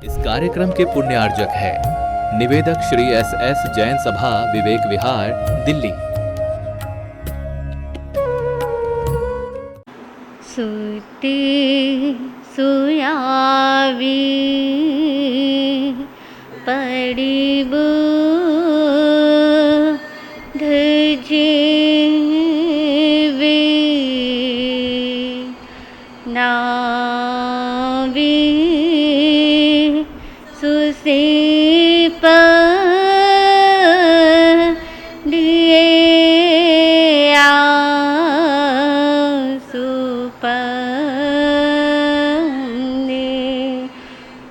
इस कार्यक्रम के पुण्यार्जक है निवेदक श्री एस जैन सभा, विवेक विहार, दिल्ली। सुते सुयावी पड़ी बुध जीवे नावी सुसेप दिए सुपने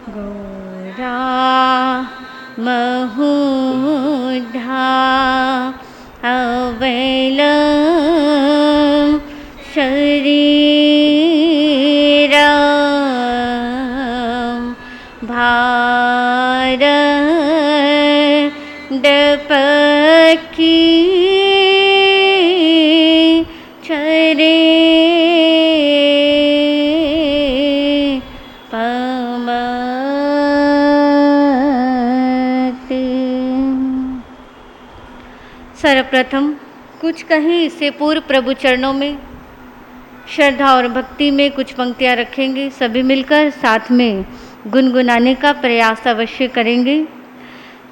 गोरा महुधा अवैल शरीर भार डपकी छरे पमते। सर्वप्रथम कुछ कहें इससे पूर्व प्रभु चरणों में श्रद्धा और भक्ति में कुछ पंक्तियां रखेंगे। सभी मिलकर साथ में गुनगुनाने का प्रयास अवश्य करेंगे।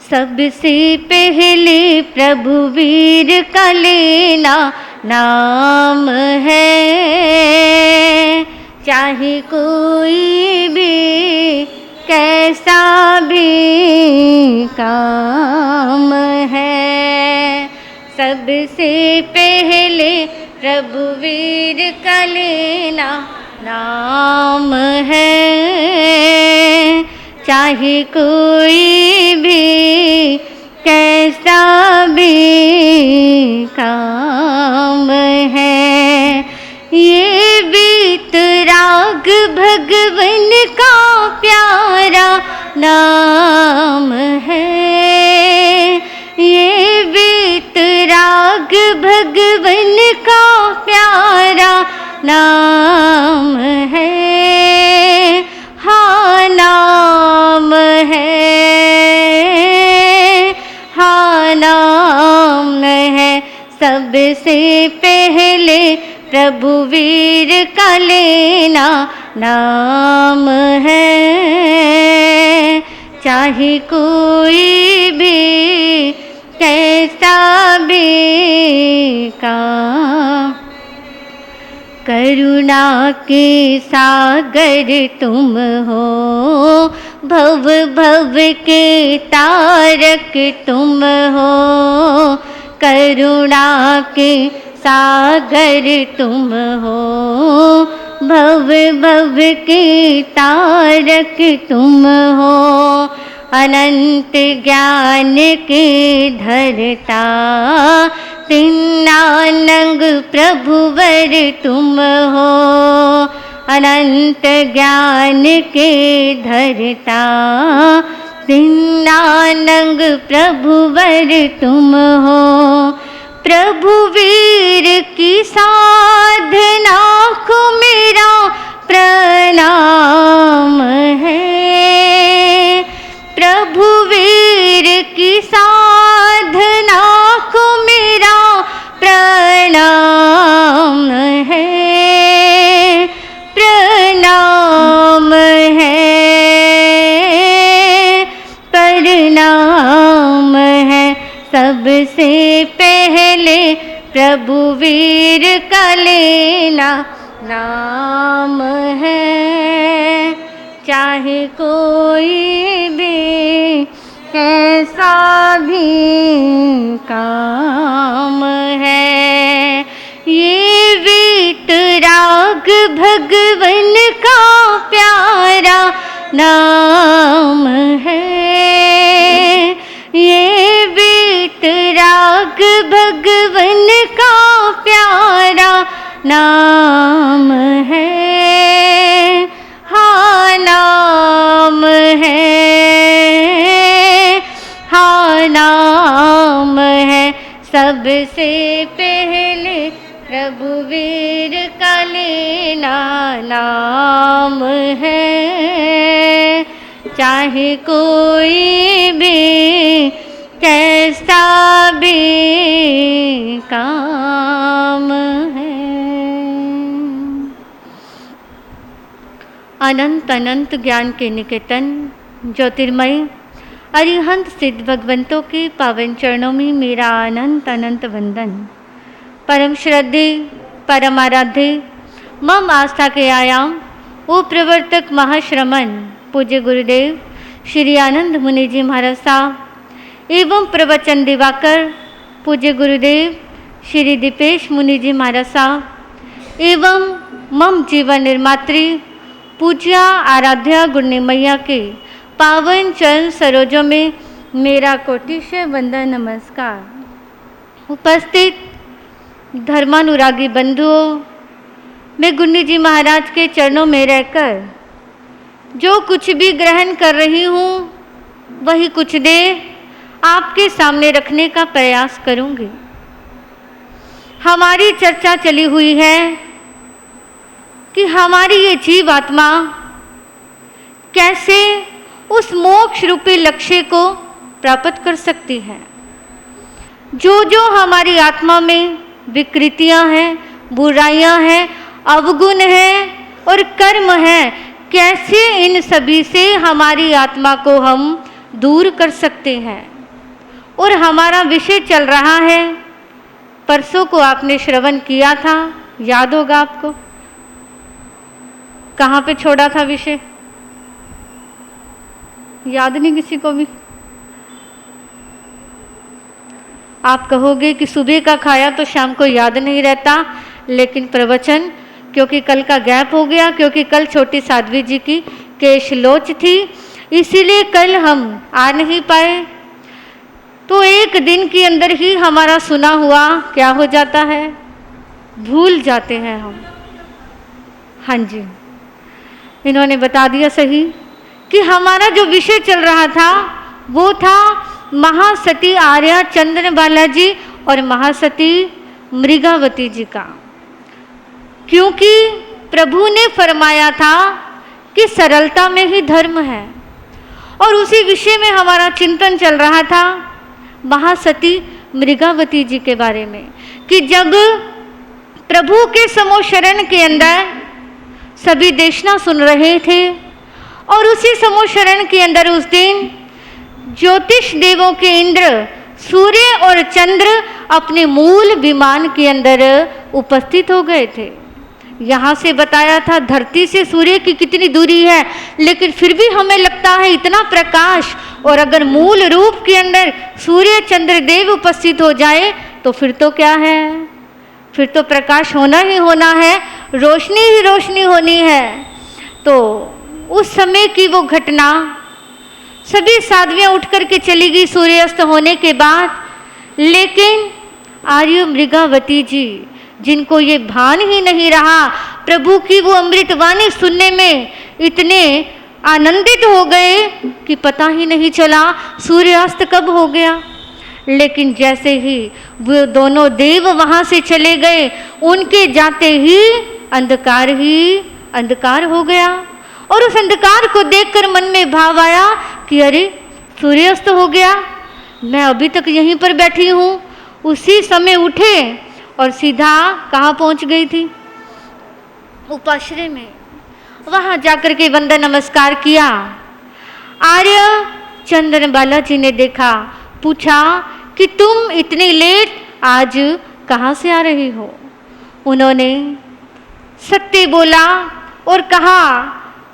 सबसे पहले प्रभु वीर का लेना नाम है, चाहे कोई भी कैसा भी काम है। सबसे पहले प्रभु वीर का लेना नाम है, चाहे कोई भी कैसा भी काम है। ये वीतराग भगवन का प्यारा नाम है, ये वीतराग भगवन का प्यारा नाम है। हाँ नाम है, हाँ नाम है। सबसे पहले प्रभु वीर का लेना नाम है, चाहे कोई भी कैसा भी काम। करुणा के सागर तुम हो, भव भव के तारक तुम हो। करुणा के सागर तुम हो, भव भव के तारक तुम हो। अनंत ज्ञान के धरता तिन्नानंग प्रभुवर तुम हो। अनंत ज्ञान के धरता तिन्नानंग प्रभुवर तुम हो। प्रभु वीर की साधना को मेरा प्रणाम है। प्रभु वीर की साधना को मेरा प्रणाम है, प्रणाम है, प्रणाम है। सबसे पहले प्रभु वीर का लेना नाम है, चाहे कोई भी कैसा भी काम है। ये वीतराग भगवन का प्यारा नाम है, ये वीतराग भगवन का प्यारा नाम है। हाँ नाम है, हाँ नाम है। सबसे पहले रघुवीर का लेना नाम है, चाहे कोई भी कैसा भी काम है। अनंत अनंत ज्ञान के निकेतन ज्योतिर्मय अरिहंत सिद्ध भगवंतों के पावन चरणों में मेरा अनंत अनंत वंदन। परम श्रद्धे परम आराध्य मम आस्था के आयाम ओ प्रवर्तक महाश्रमण पूज्य गुरुदेव श्री आनंद मुनि जी महाराज साहब एवं प्रवचन दिवाकर पूज्य गुरुदेव श्री दीपेश मुनि जी महाराज साहब एवं मम जीवन निर्मात्री पूज्या आराध्या गुरनी मैया के पावन चरण सरोजों में मेरा कोटिशय वंदन नमस्कार। उपस्थित धर्मानुरागी बंधुओं, मैं गुरनी जी महाराज के चरणों में रहकर जो कुछ भी ग्रहण कर रही हूँ वही कुछ देर आपके सामने रखने का प्रयास करूँगी। हमारी चर्चा चली हुई है कि हमारी ये जीव आत्मा कैसे उस मोक्ष रूपी लक्ष्य को प्राप्त कर सकती है। जो जो हमारी आत्मा में विकृतियां हैं, बुराइयां हैं, अवगुण हैं और कर्म हैं, कैसे इन सभी से हमारी आत्मा को हम दूर कर सकते हैं। और हमारा विषय चल रहा है, परसों को आपने श्रवण किया था, याद होगा आपको कहाँ पे छोड़ा था विषय, याद नहीं किसी को भी। आप कहोगे कि सुबह का खाया तो शाम को याद नहीं रहता, लेकिन प्रवचन क्योंकि कल का गैप हो गया, क्योंकि कल छोटी साध्वी जी की केशलोच थी, इसीलिए कल हम आ नहीं पाए। तो एक दिन के अंदर ही हमारा सुना हुआ क्या हो जाता है, भूल जाते हैं हम। हाँ जी, इन्होंने बता दिया सही कि हमारा जो विषय चल रहा था वो था महासती आर्या चंद्र बालाजी और महासती मृगावती जी का। क्योंकि प्रभु ने फरमाया था कि सरलता में ही धर्म है, और उसी विषय में हमारा चिंतन चल रहा था महासती मृगावती जी के बारे में कि जब प्रभु के समो शरण के अंदर सभी देशना सुन रहे थे और उसी समो शरण के अंदर उस दिन ज्योतिष देवों के इंद्र सूर्य और चंद्र अपने मूल विमान के अंदर उपस्थित हो गए थे। यहाँ से बताया था धरती से सूर्य की कितनी दूरी है, लेकिन फिर भी हमें लगता है इतना प्रकाश, और अगर मूल रूप के अंदर सूर्य चंद्र देव उपस्थित हो जाए तो फिर तो क्या है, फिर तो प्रकाश होना ही होना है, रोशनी ही रोशनी होनी है। तो उस समय की वो घटना, सभी साध्वियाँ उठ करके चली गई सूर्यास्त होने के बाद, लेकिन आर्य मृगावती जी जिनको ये भान ही नहीं रहा, प्रभु की वो अमृतवाणी सुनने में इतने आनंदित हो गए कि पता ही नहीं चला सूर्यास्त कब हो गया। लेकिन जैसे ही वो दोनों देव वहाँ से चले गए, उनके जाते ही अंधकार हो गया, और उस अंधकार को देखकर मन में भाव आया कि अरे सूर्यास्त हो गया, मैं अभी तक यहीं पर बैठी हूँ। उसी समय उठे और सीधा कहाँ पहुँच गई थी, उपाश्रय में। वहाँ जाकर के वंदन नमस्कार किया। आर्य चंद्र बालाजी ने देखा, पूछा कि तुम इतनी लेट आज कहाँ से आ रही हो। उन्होंने सत्य बोला और कहा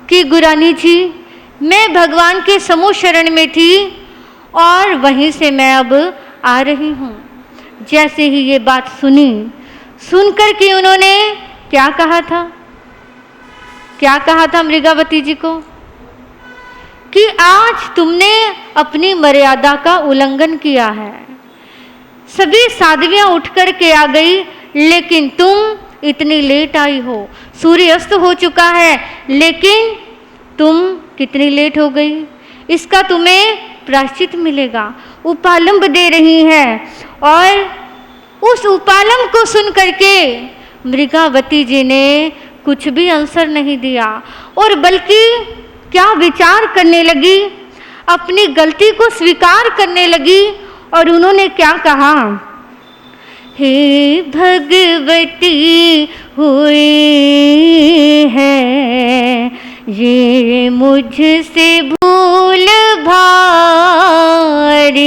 कि गुरानी जी, मैं भगवान के समूह शरण में थी और वहीं से मैं अब आ रही हूँ। जैसे ही ये बात सुनकर के उन्होंने क्या कहा था मृगावती जी को कि आज तुमने अपनी मर्यादा का उल्लंघन किया है। सभी साध्वियाँ उठ कर के आ गई, लेकिन तुम इतनी लेट आई हो, सूर्य अस्त हो चुका है, लेकिन तुम कितनी लेट हो गई, इसका तुम्हें प्रायश्चित मिलेगा। उपालंब दे रही है, और उस उपालंब को सुन करके मृगावती जी ने कुछ भी आंसर नहीं दिया, और बल्कि क्या विचार करने लगी, अपनी गलती को स्वीकार करने लगी और उन्होंने क्या कहा, हे भगवती हुई है ये मुझसे भूल भारी,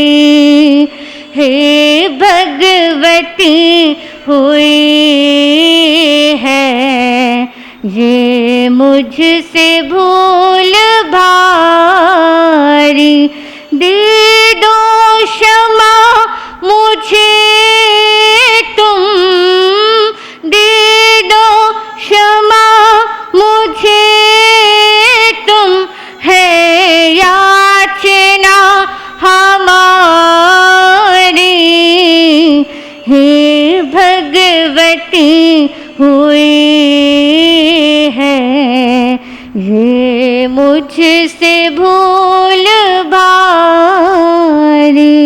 हे भगवती हुई है ये मुझसे भूल भारी, दे दो क्षमा मुझे तुम, दे दो क्षमा मुझे तुम, है याचना हमारी, हे भगवती हुई है ये मुझसे भूल भारी,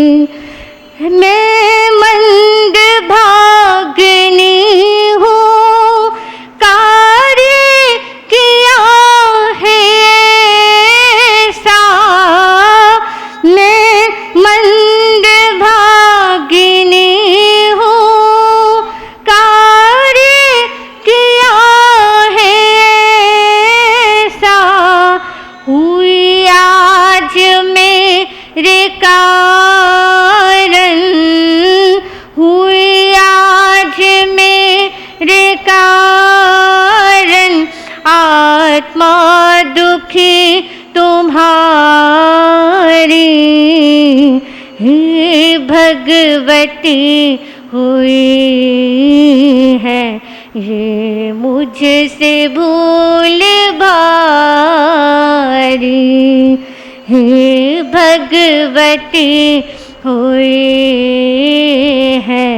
मैं मंद भागिनी हूँ, कार्य किया है ऐसा, मैं मंद भागिनी हूँ, कार्य किया है ऐसा, हुई आज मेरे कारण, हुई आज मेरे कारण, आत्मा दुखी तुम्हारी, हे भगवती हुई है ये मुझसे भूल भारी, हे भगवती हुई है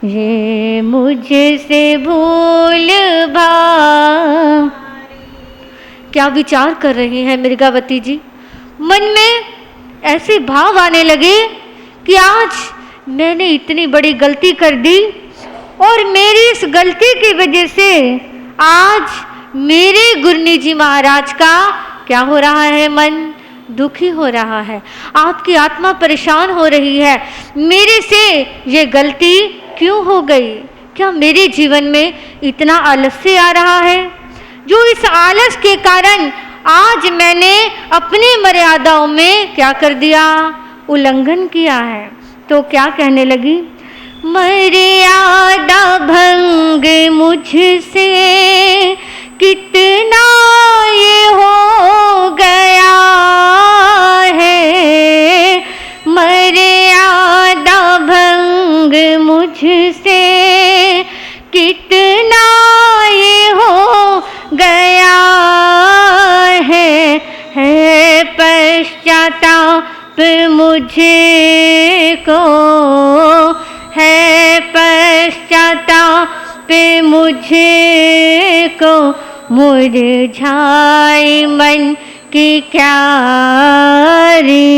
ये मुझसे भूल भारी। क्या विचार कर रही हैं मृगावती जी? मन में ऐसे भाव आने लगे कि आज मैंने इतनी बड़ी गलती कर दी और मेरी इस गलती की वजह से आज मेरे गुरनी जी महाराज का क्या हो रहा है, मन दुखी हो रहा है, आपकी आत्मा परेशान हो रही है, मेरे से ये गलती क्यों हो गई, क्या मेरे जीवन में इतना आलस्य आ रहा है, जो इस आलस के कारण आज मैंने अपनी मर्यादाओं में क्या कर दिया, उल्लंघन किया है। तो क्या कहने लगी, मर्यादा भंग मुझसे कितना ये हो गया है, मर्यादा भंग मुझसे कितना ये हो गया है पश्चाताप मुझे को, है पश्चाताप मुझे को, मुरझाई मन की क्यारी,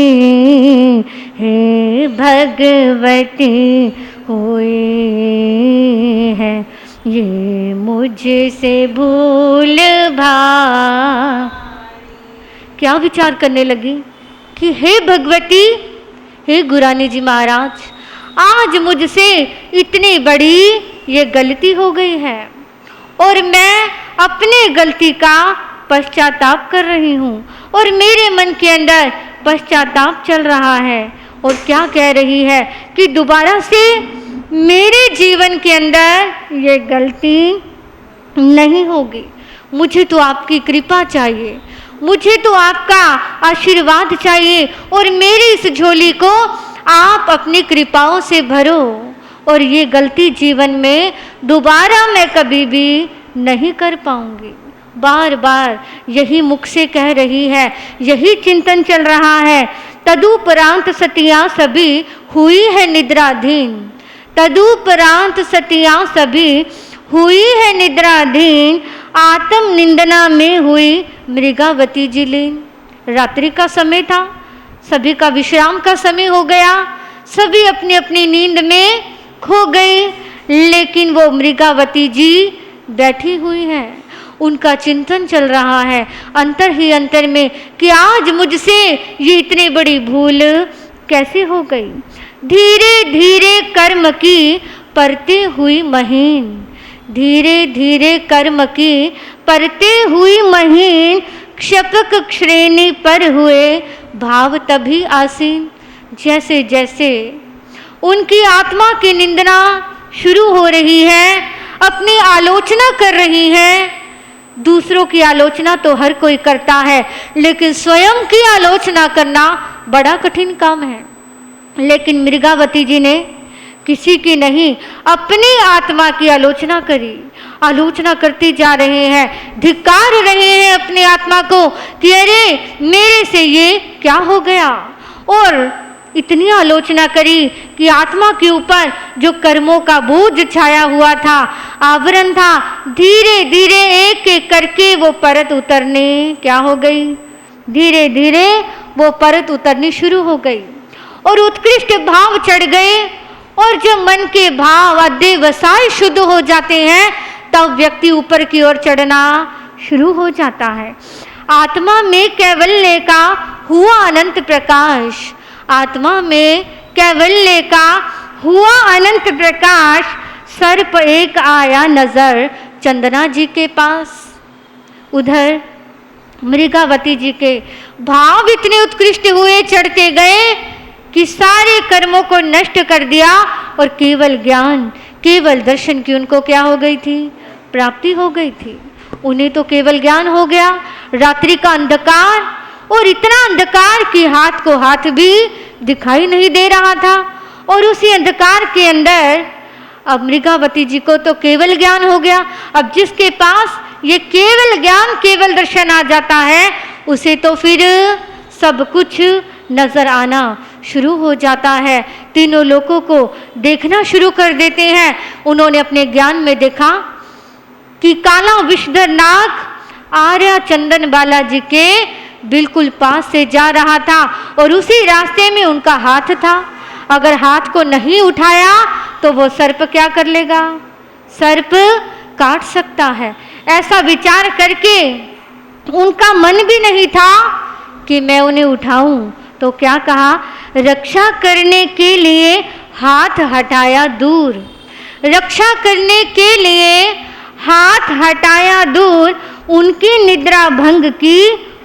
हे भगवती हुई है ये मुझसे भूल भारी। क्या विचार करने लगी कि हे भगवती, हे गुरानी जी महाराज, आज मुझसे इतनी बड़ी ये गलती हो गई है और मैं अपने गलती का पश्चाताप कर रही हूँ और मेरे मन के अंदर पश्चाताप चल रहा है और क्या कह रही है कि दोबारा से मेरे जीवन के अंदर ये गलती नहीं होगी। मुझे तो आपकी कृपा चाहिए, मुझे तो आपका आशीर्वाद चाहिए और मेरी इस झोली को आप अपनी कृपाओं से भरो और ये गलती जीवन में दोबारा मैं कभी भी नहीं कर पाऊंगी। बार बार यही मुख से कह रही है, यही चिंतन चल रहा है। तदुपरांत सतियाँ सभी हुई है निद्राधीन, तदुपरांत सतियाँ सभी हुई है निद्राधीन, आत्म निंदना में हुई मृगावती जी लीन। रात्रि का समय था, सभी का विश्राम का समय हो गया, सभी अपनी अपनी नींद में खो गई, लेकिन वो मृगावती जी बैठी हुई हैं उनका चिंतन चल रहा है अंतर ही अंतर में कि आज मुझसे ये इतनी बड़ी भूल कैसे हो गई। धीरे धीरे कर्म की परते हुई महीन, धीरे धीरे कर्म की परते हुई महीन, क्षपक श्रेणी पर हुए भाव तभी आसीन। जैसे जैसे उनकी आत्मा की निंदना शुरू हो रही है, अपनी आलोचना कर रही है। दूसरों की आलोचना तो हर कोई करता है, लेकिन स्वयं की आलोचना करना बड़ा कठिन काम है। लेकिन मृगावती जी ने किसी की नहीं, अपनी आत्मा की आलोचना करी। आलोचना करती जा रहे हैं, धिक्कार रहे हैं अपनी आत्मा को कि अरे मेरे से ये क्या हो गया। और इतनी आलोचना करी कि आत्मा के ऊपर जो कर्मों का बोझ छाया हुआ था, आवरण था, धीरे धीरे एक एक करके वो परत उतरने क्या हो गई, धीरे धीरे वो परत उतरनी शुरू हो गई और उत्कृष्ट भाव चढ़ गए। और जब मन के भाव अध्यवसाय शुद्ध हो जाते हैं तब व्यक्ति ऊपर की ओर चढ़ना शुरू हो जाता है। आत्मा में कैवल्य का हुआ अनंत प्रकाश, आत्मा में कैवल्य का हुआ अनंत प्रकाश। सर्प एक आया नजर चंदना जी के पास। उधर मृगावती जी के भाव इतने उत्कृष्ट हुए, चढ़ते गए कि सारे कर्मों को नष्ट कर दिया और केवल ज्ञान, केवल दर्शन की उनको क्या हो गई थी, प्राप्ति हो गई थी। उन्हें तो केवल ज्ञान हो गया। रात्रि का अंधकार, और इतना अंधकार कि हाथ को हाथ भी दिखाई नहीं दे रहा था। और उसी अंधकार के अंदर अब मृगावती जी को तो केवल ज्ञान हो गया। अब जिसके पास ये केवल ज्ञान, केवल दर्शन आ जाता है, उसे तो फिर सब कुछ नजर आना शुरू हो जाता है। तीनों लोगों को देखना शुरू कर देते हैं। उन्होंने अपने ज्ञान में देखा कि काला विषधर नाग आर्या चंदन बालाजी के बिल्कुल पास से जा रहा था और उसी रास्ते में उनका हाथ था। अगर हाथ को नहीं उठाया तो वो सर्प क्या कर लेगा, सर्प काट सकता है। ऐसा विचार करके उनका मन भी नहीं था कि मैं उन्हें उठाऊं, तो क्या कहा, रक्षा करने के लिए हाथ हटाया दूर, रक्षा करने के लिए हाथ हटाया दूर, उनकी निद्रा भंग की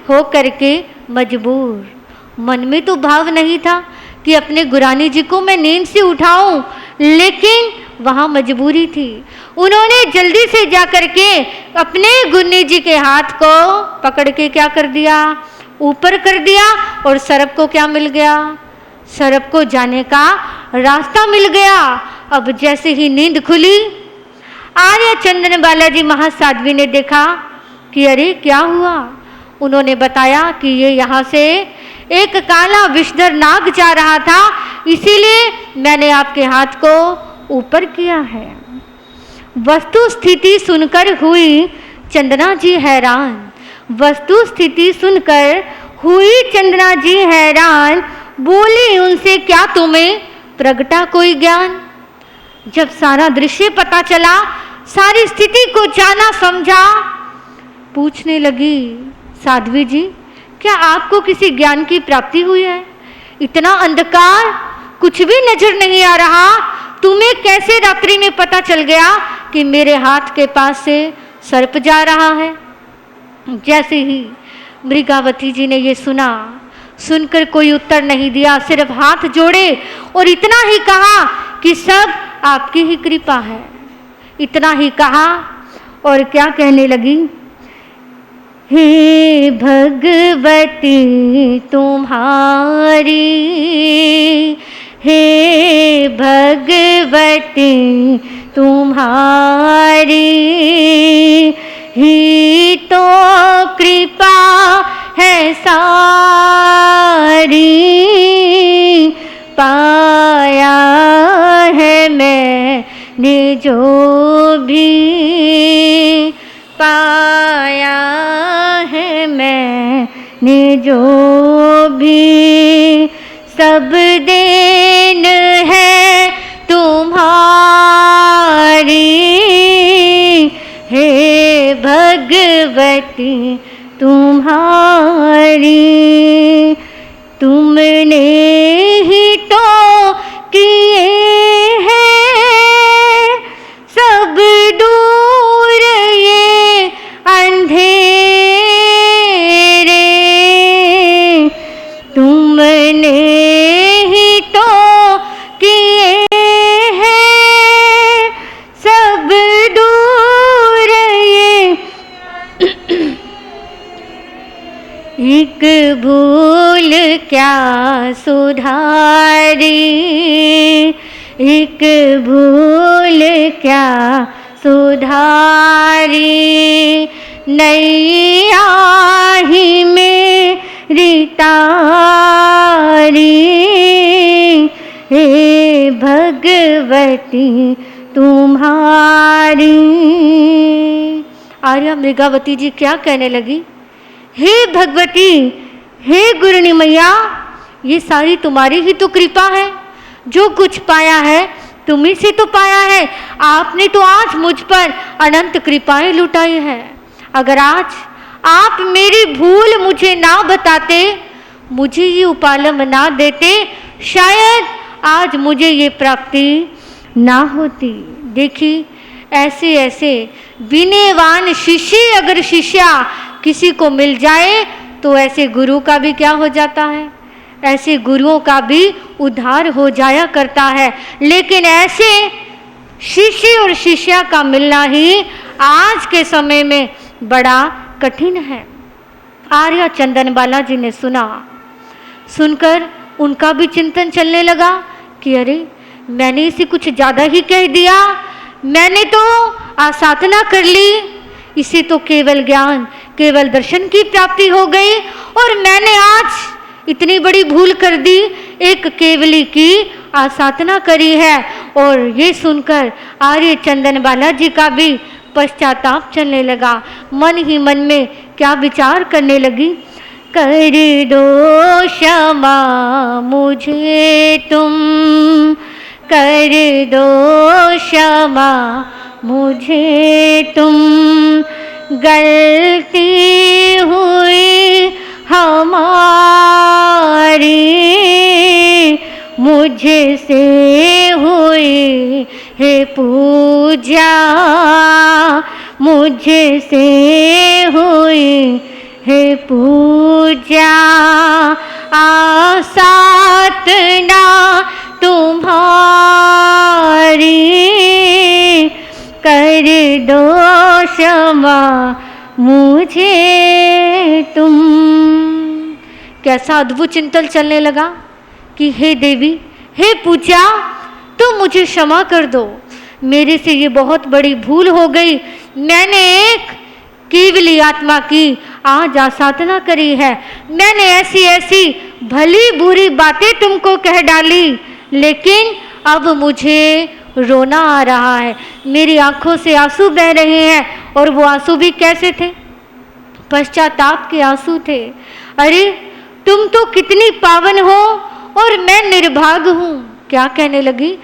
हो करके मजबूर। मन में तो भाव नहीं था कि अपने गुरानी जी को मैं नींद से उठाऊं, लेकिन वहाँ मजबूरी थी। उन्होंने जल्दी से जाकर के अपने गुन्नी जी के हाथ को पकड़ के क्या कर दिया, ऊपर कर दिया और सर्प को क्या मिल गया, सर्प को जाने का रास्ता मिल गया। अब जैसे ही नींद खुली, आर्य चंदन बालाजी महासाध्वी ने देखा कि अरे क्या हुआ। उन्होंने बताया कि ये यहाँ से एक काला विषधर नाग जा रहा था, इसीलिए मैंने आपके हाथ को ऊपर किया है। वस्तु स्थिति सुनकर हुई चंदना जी हैरान, वस्तु स्थिति सुनकर हुई चंदना जी हैरान। बोली उनसे, क्या तुम्हें प्रगटा कोई ज्ञान। जब सारा दृश्य पता चला, सारी स्थिति को जाना समझा, पूछने लगी, साध्वी जी क्या आपको किसी ज्ञान की प्राप्ति हुई है। इतना अंधकार, कुछ भी नजर नहीं आ रहा, तुम्हें कैसे रात्रि में पता चल गया कि मेरे हाथ के पास से सर्प जा रहा है। जैसे ही मृगावती जी ने ये सुना, सुनकर कोई उत्तर नहीं दिया, सिर्फ हाथ जोड़े और इतना ही कहा कि सब आपकी ही कृपा है। इतना ही कहा और क्या कहने लगी, हे भगवती तुम्हारी, हे भगवती तुम्हारी ही तो कृपा है सारी। पाया है मैंने जो भी, पाया है मैंने जो भी, सब देन है तुम्हारी। हे भगवती भगवती तुम्हारी, तुमने ही तो किए हैं सब दूर ये अंधेरे, तुमने ही तो किए हैं सब दूर ये। एक भूल क्या सुधारी, एक भूल क्या सुधारी, नैया ही मेरी तारी, हे भगवती तुम्हारी। आर्या मृगावती जी क्या कहने लगी, हे भगवती, हे गुरुनी मैया, ये सारी तुम्हारी ही तो कृपा है, जो कुछ पाया है तुम्ही से तो पाया है। आपने तो आज मुझ पर अनंत कृपाएं लुटाई है। अगर आज आप मेरी भूल मुझे ना बताते, मुझे ये उपालम ना देते, शायद आज मुझे ये प्राप्ति ना होती। देखिए, ऐसे ऐसे विनयवान शिष्य अगर शिष्या किसी को मिल जाए तो ऐसे गुरु का भी क्या हो जाता है, ऐसे गुरुओं का भी उद्धार हो जाया करता है। लेकिन ऐसे शिष्य और शिष्या का मिलना ही आज के समय में बड़ा कठिन है। आर्या चंदनबाला जी ने सुना, सुनकर उनका भी चिंतन चलने लगा कि अरे, मैंने इसे कुछ ज़्यादा ही कह दिया, मैंने तो आसाधना कर ली, इसे तो केवल ज्ञान, केवल दर्शन की प्राप्ति हो गई, और मैंने आज इतनी बड़ी भूल कर दी, एक केवली की आसाधना करी है। और ये सुनकर आर्य चंदनबाला जी का भी पश्चाताप चलने लगा। मन ही मन में क्या विचार करने लगी, कर दो क्षमा मुझे तुम, कर दो क्षमा मुझे तुम, गलती हुई हमारी, मुझसे हुई है पूजा, मुझसे हुई है पूजा, आसाधना तुम्हारी, कर दो क्षमा मुझे तुम। कैसा अद्भुत चिंतन चलने लगा कि हे देवी, हे पूजा, तुम मुझे क्षमा कर दो, मेरे से ये बहुत बड़ी भूल हो गई। मैंने एक केवली आत्मा की आज आसाधना करी है, मैंने ऐसी ऐसी भली बुरी बातें तुमको कह डाली, लेकिन अब मुझे रोना आ रहा है, मेरी आंखों से आंसू बह रहे हैं। और वो आंसू भी कैसे थे, पश्चाताप के आंसू थे। अरे, तुम तो कितनी पावन हो और मैं निर्भाग हूँ। क्या कहने लगी,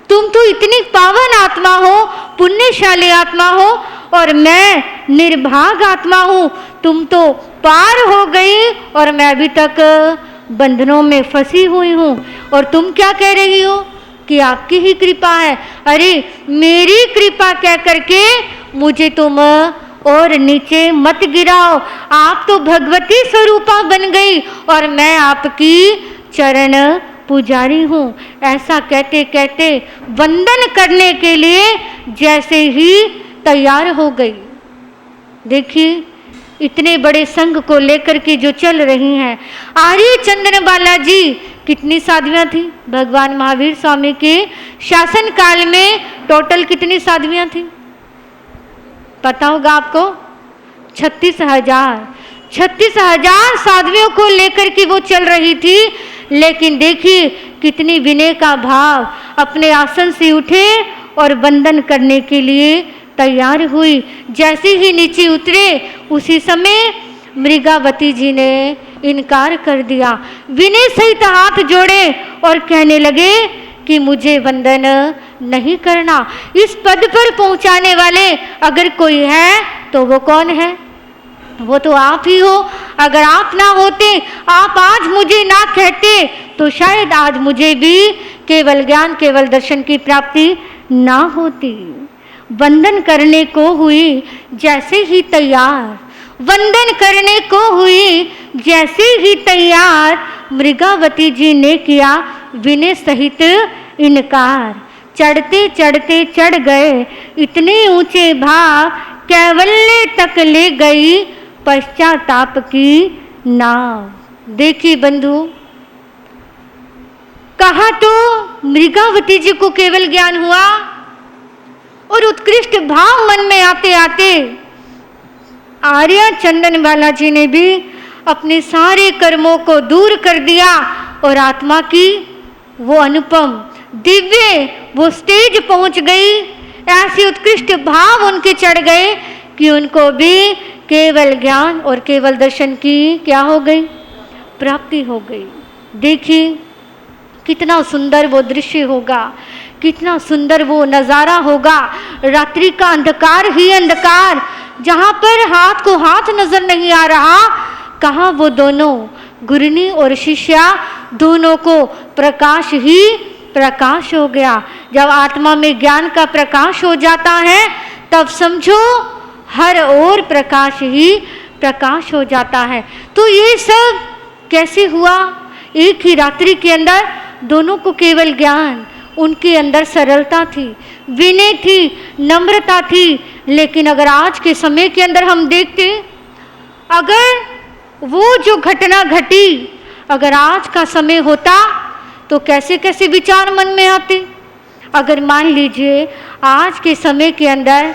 तुम तो इतनी पावन आत्मा हो, पुण्यशाली आत्मा हो, और मैं निर्भाग आत्मा हूँ। तुम तो पार हो गई और मैं अभी तक बंधनों में फंसी हुई हूँ, और तुम क्या कह रही हो कि आपकी ही कृपा है। अरे, मेरी कृपा कह करके मुझे तुम और नीचे मत गिराओ। आप तो भगवती स्वरूपा बन गई और मैं आपकी चरण पुजारी हूँ। ऐसा कहते कहते वंदन करने के लिए जैसे ही तैयार हो गई। देखिए, इतने बड़े संघ को लेकर के जो चल रही हैं। आर्य चंदनबाला जी कितनी साध्वियाँ थी भगवान महावीर स्वामी के शासन काल में? टोटल कितनी साध्वियाँ थी पता होगा आपको? 36,000 साध्वियों को लेकर के वो चल रही थी। लेकिन देखिए कितनी विनय का भाव, अपने आसन से उठे और वंदन करने के लिए तैयार हुई। जैसे ही नीचे उतरे उसी समय मृगावती जी ने इनकार कर दिया। विनय सहित हाथ जोड़े और कहने लगे कि मुझे वंदन नहीं करना। इस पद पर पहुंचाने वाले अगर कोई है तो वो कौन है? वो तो आप ही हो। अगर आप ना होते, आप आज मुझे ना कहते, तो शायद आज मुझे भी केवल ज्ञान, केवल दर्शन की प्राप्ति ना होती। वंदन करने को हुई जैसे ही तैयार, वंदन करने को हुई जैसे ही तैयार, मृगावती जी ने किया विनय सहित इनकार। चढ़ते चढ़ते चढ़ गए इतने ऊंचे भाव, कैवल्य तक ले गई पश्चाताप की नाव। देखिए बंधु, कहा तो मृगावती जी को केवल ज्ञान हुआ और उत्कृष्ट भाव मन में आते आते आर्या चंदनवाला जी ने भी अपने सारे कर्मों को दूर कर दिया और आत्मा की वो अनुपम दिव्य वो स्टेज पहुंच गई। ऐसे उत्कृष्ट भाव उनके चढ़ गए कि उनको भी केवल ज्ञान और केवल दर्शन की क्या हो गई, प्राप्ति हो गई। देखिए कितना सुंदर वो दृश्य होगा, कितना सुंदर वो नज़ारा होगा। रात्रि का अंधकार ही अंधकार, जहाँ पर हाथ को हाथ नजर नहीं आ रहा, कहाँ वो दोनों गुरनी और शिष्या दोनों को प्रकाश ही प्रकाश हो गया। जब आत्मा में ज्ञान का प्रकाश हो जाता है तब समझो हर ओर प्रकाश ही प्रकाश हो जाता है। तो ये सब कैसे हुआ? एक ही रात्रि के अंदर दोनों को केवल ज्ञान, उनके अंदर सरलता थी, विनय थी, नम्रता थी। लेकिन अगर आज के समय के अंदर हम देखते, अगर वो जो घटना घटी अगर आज का समय होता तो कैसे कैसे विचार मन में आते। अगर मान लीजिए आज के समय के अंदर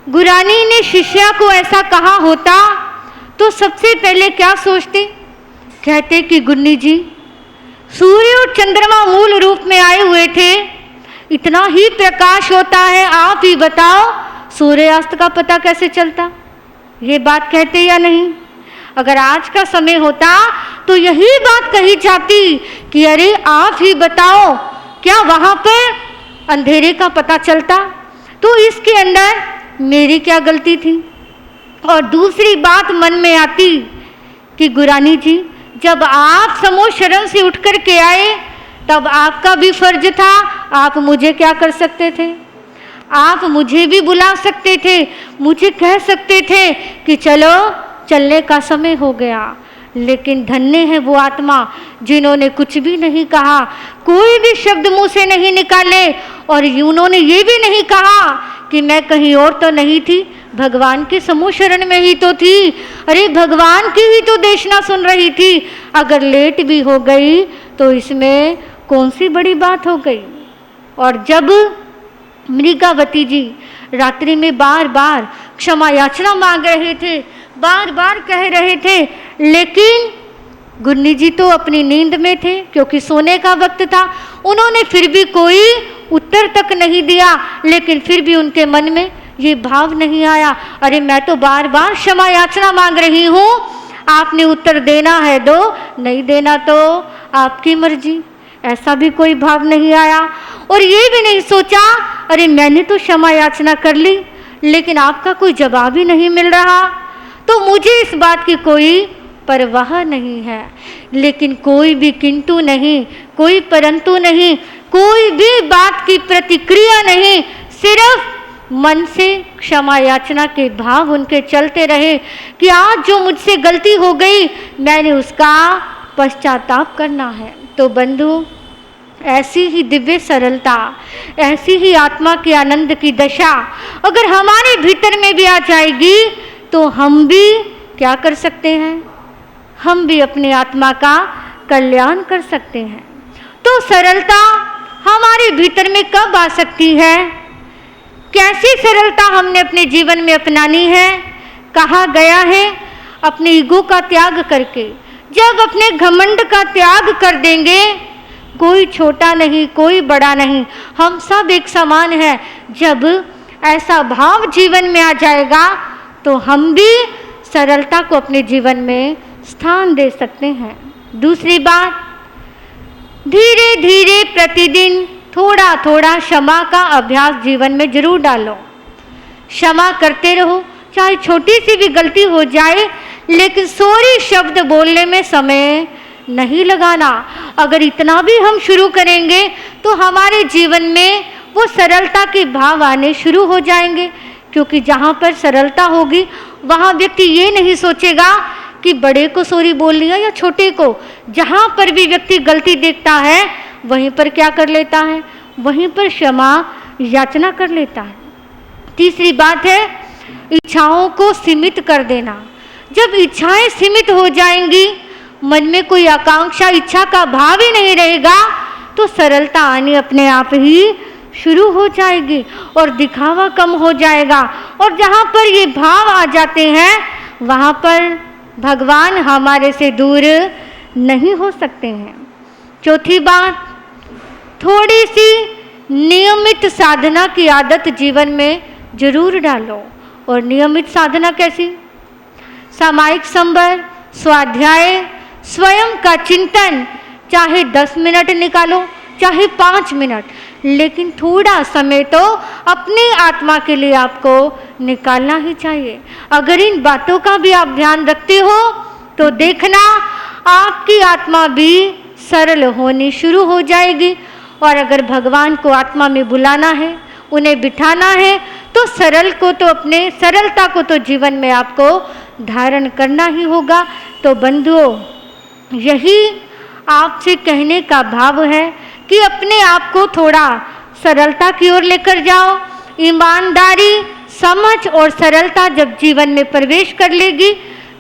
गुरानी ने शिष्या को ऐसा कहा होता तो सबसे पहले क्या सोचते? कहते कि गुरनी जी, सूर्य और चंद्रमा मूल रूप में आए हुए थे, इतना ही प्रकाश होता है, आप ही बताओ सूर्यास्त का पता कैसे चलता? ये बात कहते या नहीं? अगर आज का समय होता तो यही बात कही जाती कि अरे आप ही बताओ क्या वहाँ पर अंधेरे का पता चलता? तो इसके अंदर मेरी क्या गलती थी? और दूसरी बात मन में आती कि गुरानी जी, जब आप समूह शरण से उठ कर के आए तब आपका भी फर्ज था, आप मुझे क्या कर सकते थे? आप मुझे भी बुला सकते थे, मुझे कह सकते थे कि चलो चलने का समय हो गया। लेकिन धन्य है वो आत्मा जिन्होंने कुछ भी नहीं कहा, कोई भी शब्द मुंह से नहीं निकाले और उन्होंने ये भी नहीं कहा कि मैं कहीं और तो नहीं थी, भगवान के समूह शरण में ही तो थी। अरे भगवान की ही तो देशना सुन रही थी, अगर लेट भी हो गई तो इसमें कौन सी बड़ी बात हो गई। और जब मृगावती जी रात्रि में बार बार क्षमा याचना मांग रहे थे, बार बार कह रहे थे, लेकिन गुरनी जी तो अपनी नींद में थे क्योंकि सोने का वक्त था। उन्होंने फिर भी कोई उत्तर तक नहीं दिया, लेकिन फिर भी उनके मन में ये भाव नहीं आया, अरे मैं तो बार बार क्षमा याचना मांग रही हूँ, आपने उत्तर देना है दो, नहीं देना तो आपकी मर्जी। ऐसा भी कोई भाव नहीं आया। और ये भी नहीं सोचा अरे मैंने तो क्षमा याचना कर ली लेकिन आपका कोई जवाब ही नहीं मिल रहा, तो मुझे इस बात की कोई परवाह नहीं है। लेकिन कोई भी किंतु नहीं, कोई परंतु नहीं, कोई भी बात की प्रतिक्रिया नहीं, सिर्फ मन से क्षमा याचना के भाव उनके चलते रहे कि आज जो मुझसे गलती हो गई मैंने उसका पश्चाताप करना है। तो बंधु, ऐसी ही दिव्य सरलता, ऐसी ही आत्मा के आनंद की दशा अगर हमारे भीतर में भी आ जाएगी तो हम भी क्या कर सकते हैं? हम भी अपनी आत्मा का कल्याण कर सकते हैं। तो सरलता हमारे भीतर में कब आ सकती है? कैसी सरलता हमने अपने जीवन में अपनानी है? कहा गया है अपने ईगो का त्याग करके, जब अपने घमंड का त्याग कर देंगे, कोई छोटा नहीं, कोई बड़ा नहीं, हम सब एक समान हैं। जब ऐसा भाव जीवन में आ जाएगा तो हम भी सरलता को अपने जीवन में स्थान दे सकते हैं। दूसरी बात, धीरे धीरे प्रतिदिन थोड़ा थोड़ा क्षमा का अभ्यास जीवन में जरूर डालो। क्षमा करते रहो, चाहे छोटी सी भी गलती हो जाए, लेकिन सॉरी शब्द बोलने में समय नहीं लगाना। अगर इतना भी हम शुरू करेंगे तो हमारे जीवन में वो सरलता के भाव आने शुरू हो जाएंगे, क्योंकि जहाँ पर सरलता होगी वहाँ व्यक्ति ये नहीं सोचेगा कि बड़े को सॉरी बोल लिया या छोटे को। जहाँ पर भी व्यक्ति गलती देखता है वहीं पर क्या कर लेता है, वहीं पर क्षमा याचना कर लेता है। तीसरी बात है इच्छाओं को सीमित कर देना। जब इच्छाएं सीमित हो जाएंगी, मन में कोई आकांक्षा इच्छा का भाव ही नहीं रहेगा, तो सरलता आनी अपने आप ही शुरू हो जाएगी और दिखावा कम हो जाएगा। और जहाँ पर ये भाव आ जाते हैं वहाँ पर भगवान हमारे से दूर नहीं हो सकते हैं। चौथी बात, थोड़ी सी नियमित साधना की आदत जीवन में जरूर डालो। और नियमित साधना कैसी? सामायिक संबर, स्वाध्याय, स्वयं का चिंतन, चाहे 10 मिनट निकालो चाहे 5 मिनट, लेकिन थोड़ा समय तो अपनी आत्मा के लिए आपको निकालना ही चाहिए। अगर इन बातों का भी आप ध्यान रखते हो तो देखना आपकी आत्मा भी सरल होनी शुरू हो जाएगी। और अगर भगवान को आत्मा में बुलाना है, उन्हें बिठाना है, तो सरलता को तो जीवन में आपको धारण करना ही होगा। तो बंधुओं, यही आपसे कहने का भाव है कि अपने आप को थोड़ा सरलता की ओर लेकर जाओ। ईमानदारी, समझ और सरलता जब जीवन में प्रवेश कर लेगी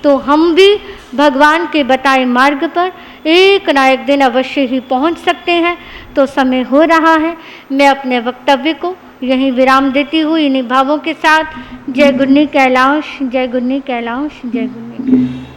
तो हम भी भगवान के बताए मार्ग पर एक ना एक दिन अवश्य ही पहुंच सकते हैं। तो समय हो रहा है, मैं अपने वक्तव्य को यहीं विराम देती हुई इन्हीं भावों के साथ जय गुन्नी कैलाश, जय गुन्नी कैलाश, जय गुन्नी कैलाश।